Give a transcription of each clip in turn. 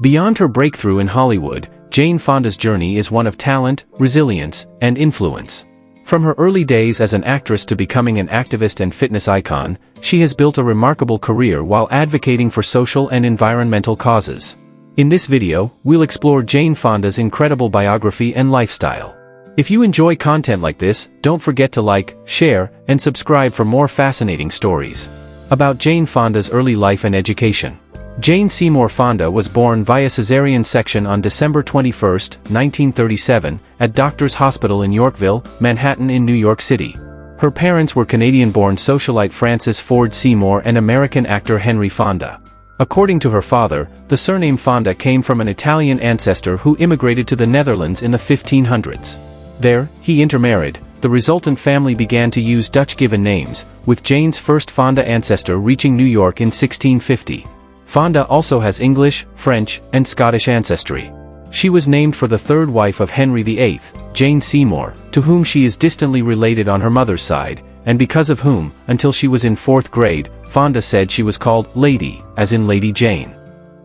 Beyond her breakthrough in Hollywood, Jane Fonda's journey is one of talent, resilience, and influence. From her early days as an actress to becoming an activist and fitness icon, she has built a remarkable career while advocating for social and environmental causes. In this video, we'll explore Jane Fonda's incredible biography and lifestyle. If you enjoy content like this, don't forget to like, share, and subscribe for more fascinating stories. About Jane Fonda's early life and education. Jane Seymour Fonda was born via cesarean section on December 21, 1937, at Doctors Hospital in Yorkville, Manhattan in New York City. Her parents were Canadian-born socialite Francis Ford Seymour and American actor Henry Fonda. According to her father, the surname Fonda came from an Italian ancestor who immigrated to the Netherlands in the 1500s. There, he intermarried. The resultant family began to use Dutch given names, with Jane's first Fonda ancestor reaching New York in 1650. Fonda also has English, French, and Scottish ancestry. She was named for the third wife of Henry VIII, Jane Seymour, to whom she is distantly related on her mother's side, and because of whom, until she was in 4th grade, Fonda said she was called Lady, as in Lady Jane.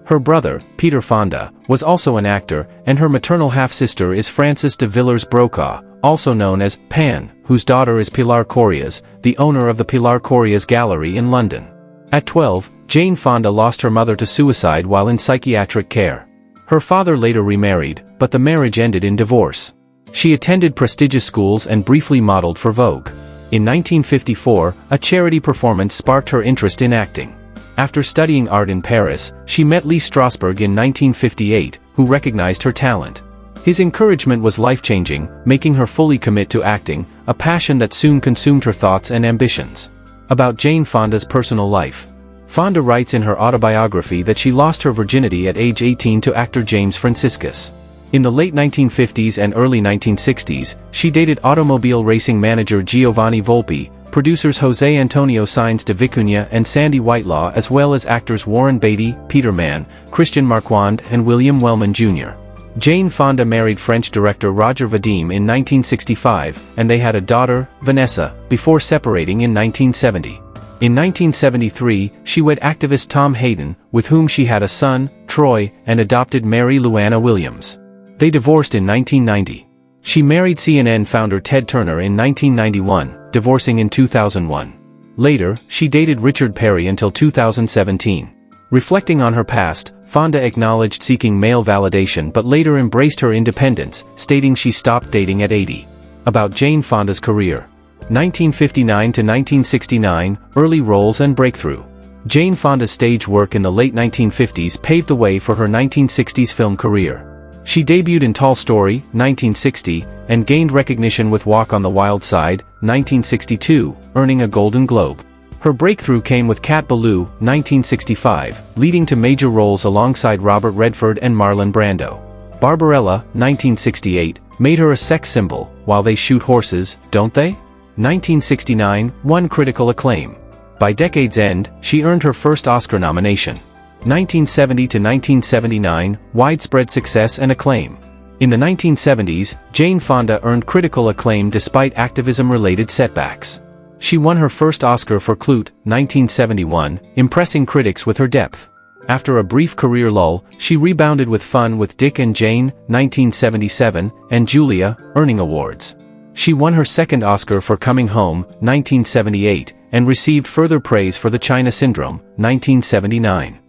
Her brother, Peter Fonda, was also an actor, and her maternal half-sister is Frances de Villers Brokaw, also known as Pan, whose daughter is Pilar Corias, the owner of the Pilar Corias Gallery in London. At 12, Jane Fonda lost her mother to suicide while in psychiatric care. Her father later remarried, but the marriage ended in divorce. She attended prestigious schools and briefly modeled for Vogue. In 1954, a charity performance sparked her interest in acting. After studying art in Paris, she met Lee Strasberg in 1958, who recognized her talent. His encouragement was life-changing, making her fully commit to acting, a passion that soon consumed her thoughts and ambitions. About Jane Fonda's personal life. Fonda writes in her autobiography that she lost her virginity at age 18 to actor James Franciscus. In the late 1950s and early 1960s, she dated automobile racing manager Giovanni Volpi, producers Jose Antonio Sainz de Vicuña and Sandy Whitelaw, as well as actors Warren Beatty, Peter Mann, Christian Marquand, and William Wellman Jr. Jane Fonda married French director Roger Vadim in 1965, and they had a daughter, Vanessa, before separating in 1970. In 1973, she wed activist Tom Hayden, with whom she had a son, Troy, and adopted Mary Luana Williams. They divorced in 1990. She married CNN founder Ted Turner in 1991, divorcing in 2001. Later, she dated Richard Perry until 2017. Reflecting on her past, Fonda acknowledged seeking male validation but later embraced her independence, stating she stopped dating at 80. About Jane Fonda's career. 1959 to 1969, early roles and breakthrough. Jane Fonda's stage work in the late 1950s paved the way for her 1960s film career. She debuted in Tall Story, 1960, and gained recognition with Walk on the Wild Side, 1962, earning a Golden Globe. Her breakthrough came with Cat Ballou, 1965, leading to major roles alongside Robert Redford and Marlon Brando. Barbarella, 1968, made her a sex symbol. While They Shoot Horses, Don't They? 1969, won critical acclaim. By decade's end, she earned her first Oscar nomination. 1970 to 1979, widespread success and acclaim. In the 1970s, Jane Fonda earned critical acclaim despite activism-related setbacks. She won her first Oscar for Klute, 1971, impressing critics with her depth. After a brief career lull, she rebounded with Fun with Dick and Jane, 1977, and Julia, earning awards. She won her second Oscar for Coming Home, 1978, and received further praise for The China Syndrome, 1979.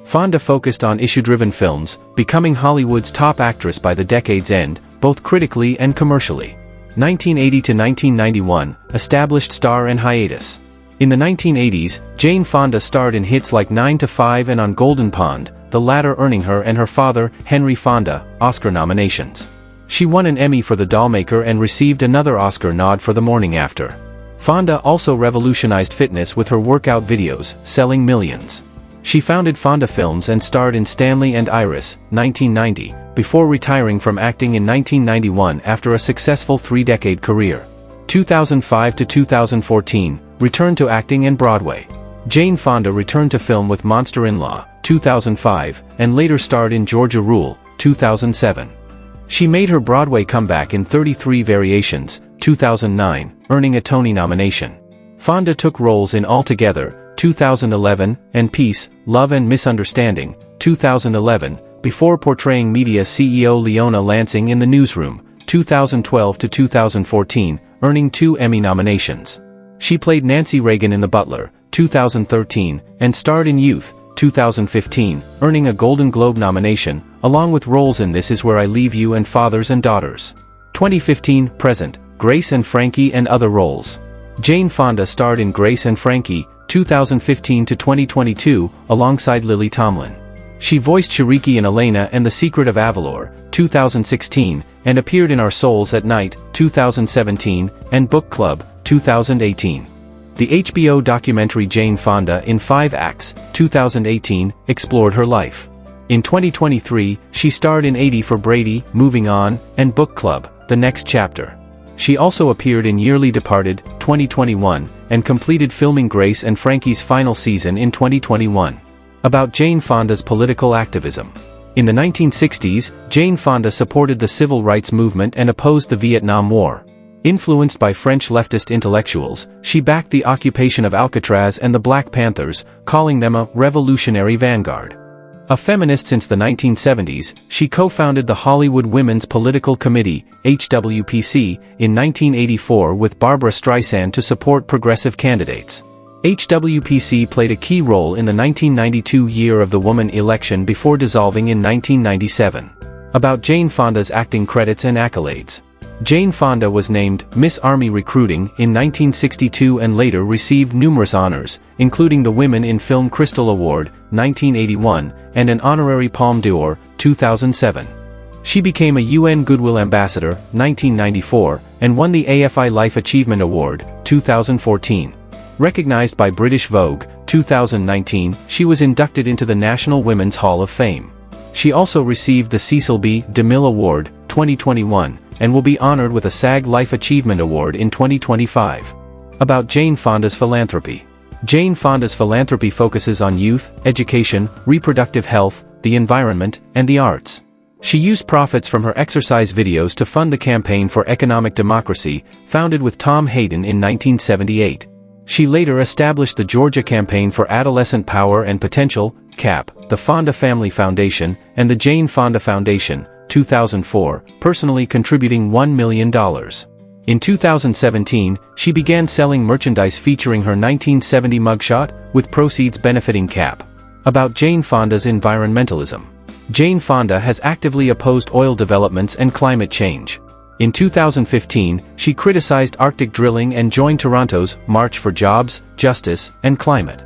Fonda focused on issue-driven films, becoming Hollywood's top actress by the decade's end, both critically and commercially. 1980 to 1991, established star and hiatus. In the 1980s, Jane Fonda starred in hits like 9 to 5 and On Golden Pond, the latter earning her and her father, Henry Fonda, Oscar nominations. She won an Emmy for The Dollmaker and received another Oscar nod for The Morning After. Fonda also revolutionized fitness with her workout videos, selling millions. She founded Fonda Films and starred in Stanley and Iris, 1990, before retiring from acting in 1991 after a successful 3-decade career. 2005 to 2014, returned to acting and Broadway. Jane Fonda returned to film with Monster-in-Law, 2005, and later starred in Georgia Rule, 2007. She made her Broadway comeback in 33 Variations, 2009, earning a Tony nomination. Fonda took roles in All Together, 2011, and Peace, Love and Misunderstanding, 2011, before portraying media CEO Leona Lansing in The Newsroom, 2012 to 2014, earning 2 Emmy nominations. She played Nancy Reagan in The Butler, 2013, and starred in Youth, 2015, earning a Golden Globe nomination, along with roles in This Is Where I Leave You and Fathers and Daughters. 2015, present, Grace and Frankie and other roles. Jane Fonda starred in Grace and Frankie, 2015 to 2022, alongside Lily Tomlin. She voiced Shariki in Elena and The Secret of Avalor, 2016, and appeared in Our Souls at Night, 2017, and Book Club, 2018. The HBO documentary Jane Fonda in 5 Acts, 2018, explored her life. In 2023, she starred in 80 for Brady, Moving On, and Book Club, The Next Chapter. She also appeared in Yearly Departed, 2021, and completed filming Grace and Frankie's final season in 2021. About Jane Fonda's political activism. In the 1960s, Jane Fonda supported the civil rights movement and opposed the Vietnam War. Influenced by French leftist intellectuals, she backed the occupation of Alcatraz and the Black Panthers, calling them a revolutionary vanguard. A feminist since the 1970s, she co-founded the Hollywood Women's Political Committee, HWPC, in 1984 with Barbra Streisand to support progressive candidates. HWPC played a key role in the 1992 Year of the Woman election before dissolving in 1997. About Jane Fonda's acting credits and accolades. Jane Fonda was named Miss Army Recruiting in 1962 and later received numerous honors, including the Women in Film Crystal Award, 1981, and an honorary Palme d'Or, 2007. She became a UN Goodwill Ambassador, 1994, and won the AFI Life Achievement Award, 2014. Recognized by British Vogue, 2019, she was inducted into the National Women's Hall of Fame. She also received the Cecil B. DeMille Award, 2021, and will be honored with a SAG Life Achievement Award in 2025. About Jane Fonda's philanthropy. Jane Fonda's philanthropy focuses on youth, education, reproductive health, the environment, and the arts. She used profits from her exercise videos to fund the Campaign for Economic Democracy, founded with Tom Hayden in 1978. She later established the Georgia Campaign for Adolescent Power and Potential, CAP, the Fonda Family Foundation, and the Jane Fonda Foundation, 2004, personally contributing $1 million. In 2017, she began selling merchandise featuring her 1970 mugshot, with proceeds benefiting CAP. About Jane Fonda's environmentalism. Jane Fonda has actively opposed oil developments and climate change. In 2015, she criticized Arctic drilling and joined Toronto's March for Jobs, Justice, and Climate.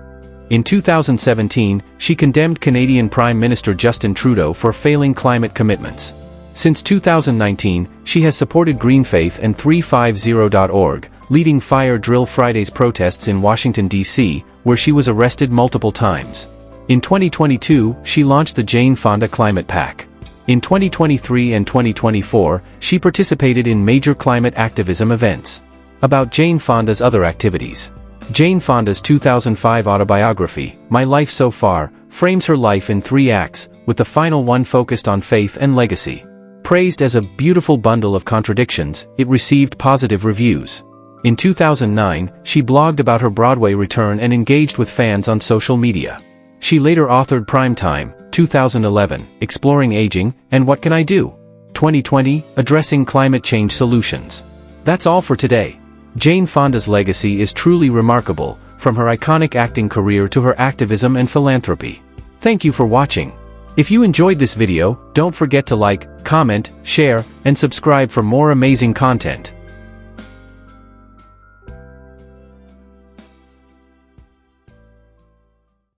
In 2017, she condemned Canadian Prime Minister Justin Trudeau for failing climate commitments. Since 2019, she has supported Green Faith and 350.org, leading Fire Drill Friday's protests in Washington, D.C., where she was arrested multiple times. In 2022, she launched the Jane Fonda Climate PAC. In 2023 and 2024, she participated in major climate activism events. About Jane Fonda's other activities. Jane Fonda's 2005 autobiography, My Life So Far, frames her life in 3 acts, with the final one focused on faith and legacy. Praised as a beautiful bundle of contradictions, it received positive reviews. In 2009, she blogged about her Broadway return and engaged with fans on social media. She later authored Primetime, 2011, Exploring Aging, and What Can I Do? 2020, Addressing Climate Change Solutions. That's all for today. Jane Fonda's legacy is truly remarkable, from her iconic acting career to her activism and philanthropy. Thank you for watching. If you enjoyed this video, don't forget to like, comment, share, and subscribe for more amazing content.